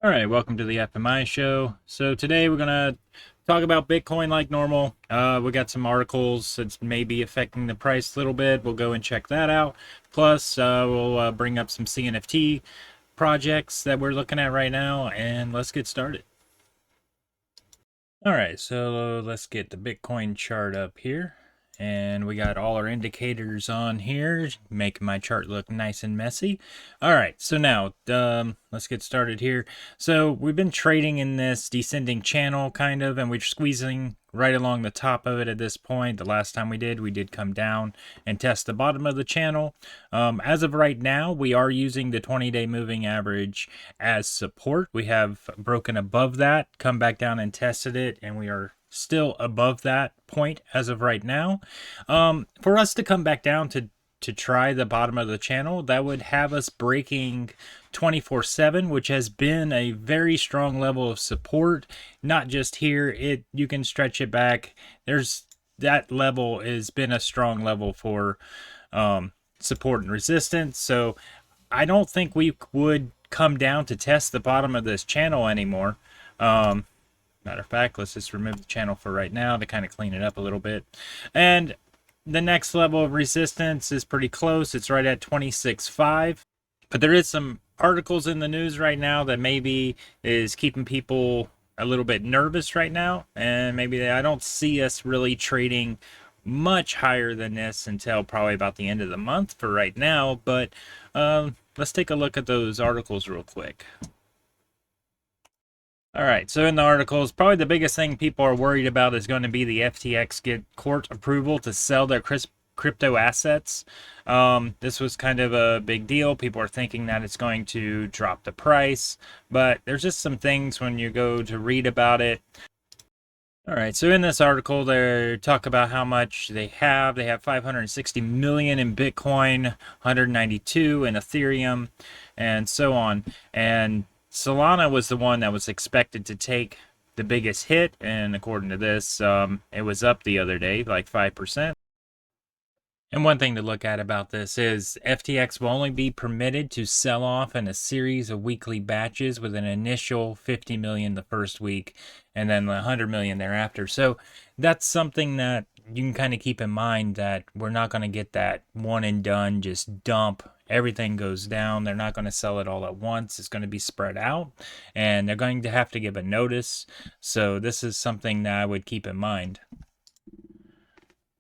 All right, welcome to the FMI Show. So today we're gonna talk about Bitcoin like normal. We got some articles that's maybe affecting the price a little bit. We'll go and check that out. Plus, we'll bring up some CNFT projects that we're looking at right now, and let's get started. All right, so let's get the Bitcoin chart up here. And we got all our indicators on here, making my chart look nice and messy. All right, so now let's get started here. So we've been trading in this descending channel kind of, and we're squeezing right along the top of it at this point. The last time we did come down and test the bottom of the channel. As of right now, we are using the 20-day moving average as support. We have broken above that, come back down and tested it, and we are still above that point as of right now. For us to come back down to try the bottom of the channel, that would have us breaking 24/7, which has been a very strong level of support. Not just here, you can stretch it back. That level has been a strong level for support and resistance. So I don't think we would come down to test the bottom of this channel anymore. Matter of fact, let's just remove the channel for right now to kind of clean it up a little bit. And the next level of resistance is pretty close. It's right at 26.5. But there is some articles in the news right now that maybe is keeping people a little bit nervous right now. And maybe I don't see us really trading much higher than this until probably about the end of the month for right now. But let's take a look at those articles real quick. All right, so in the articles, probably the biggest thing people are worried about is going to be the FTX get court approval to sell their crypto assets. This was kind of a big deal. People are thinking that it's going to drop the price, but there's just some things when you go to read about it. All right, so in this article, they talk about how much they have. They have 560 million in Bitcoin, 192 in Ethereum, and so on. And Solana was the one that was expected to take the biggest hit, and according to this, it was up the other day, like 5%. And one thing to look at about this is FTX will only be permitted to sell off in a series of weekly batches with an initial 50 million the first week and then 100 million thereafter. So that's something that you can kind of keep in mind, that we're not going to get that one and done, just dump. Everything goes down. They're not going to sell it all at once. It's going to be spread out, and they're going to have to give a notice. So this is something that I would keep in mind.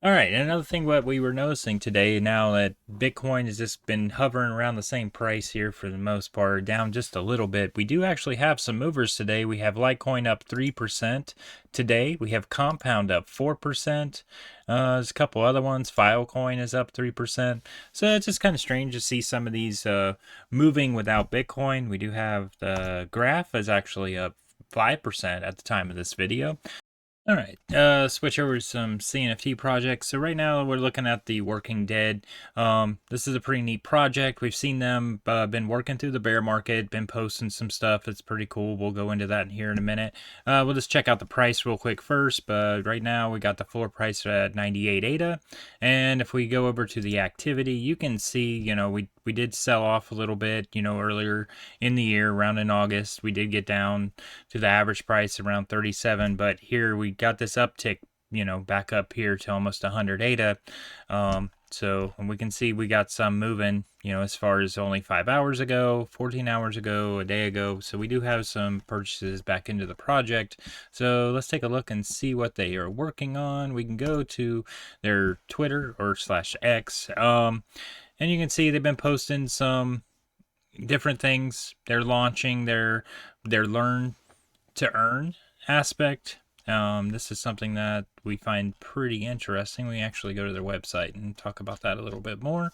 All right, another thing what we were noticing today, now that Bitcoin has just been hovering around the same price here for the most part, down just a little bit, we do actually have some movers today. We have Litecoin up 3% today. We have Compound up 4%. There's a couple other ones. Filecoin is up 3%. So it's just kind of strange to see some of these moving without Bitcoin. We do have the graph is actually up 5% at the time of this video. All right, switch over to some CNFT projects. So right now we're looking at the Working Dead. This is a pretty neat project. We've seen them been working through the bear market, been posting some stuff. It's pretty cool. We'll go into that here in a minute. We'll just check out the price real quick first. But right now we got the floor price at 98 ADA. And if we go over to the activity, you can see, we did sell off a little bit, earlier in the year, around in August. We did get down to the average price around 37, but here we got this uptick, back up here to almost 100 ADA. So we can see we got some moving, as far as only 5 hours ago, 14 hours ago, a day ago. So we do have some purchases back into the project. So let's take a look and see what they are working on. We can go to their Twitter or /X. And you can see they've been posting some different things. They're launching their learn to earn aspect. This is something that we find pretty interesting. We actually go to their website and talk about that a little bit more.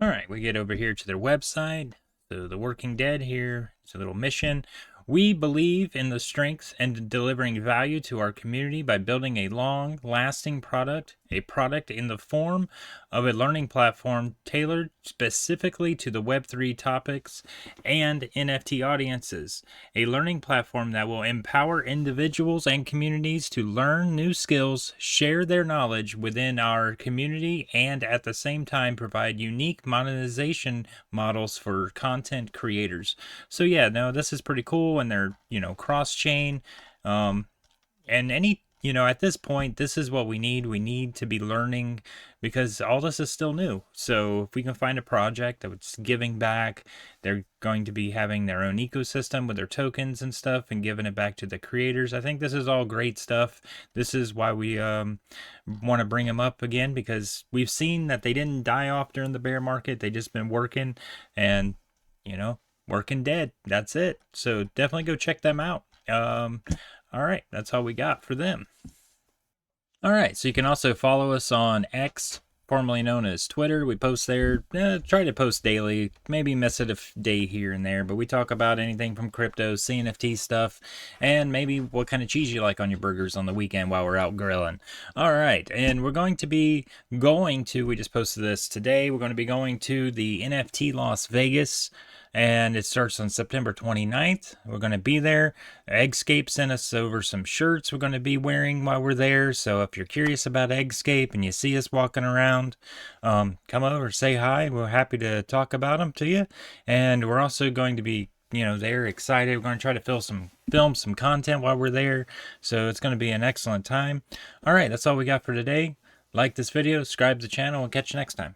All right, we get over here to their website. So the Working Dead here, it's a little mission. We believe in the strength and delivering value to our community by building a long-lasting product a product in the form of a learning platform tailored specifically to the Web3 topics and NFT audiences. A learning platform that will empower individuals and communities to learn new skills, share their knowledge within our community, and at the same time provide unique monetization models for content creators. So yeah, no, this is pretty cool, and they're, cross-chain. And at this point, this is what we need. We need to be learning because all this is still new. So if we can find a project that's giving back, they're going to be having their own ecosystem with their tokens and stuff and giving it back to the creators. I think this is all great stuff. This is why we want to bring them up again, because we've seen that they didn't die off during the bear market. They just been working and, working dead. That's it. So definitely go check them out. All right, that's all we got for them. All right, so you can also follow us on X, formerly known as Twitter. We post there, try to post daily, maybe miss it a day here and there, but we talk about anything from crypto, CNFT stuff, and maybe what kind of cheese you like on your burgers on the weekend while we're out grilling. All right, and we're going to be we just posted this today, we're going to be going to the NFT Las Vegas, and it starts on September 29th. We're going to be there. Eggscape sent us over some shirts we're going to be wearing while we're there. So if you're curious about Eggscape and you see us walking around, come over, say hi. We're happy to talk about them to you. And we're also going to be, they're excited. We're going to try to film some content while we're there. So it's going to be an excellent time. All right, that's all we got for today. Like this video, subscribe to the channel, and catch you next time.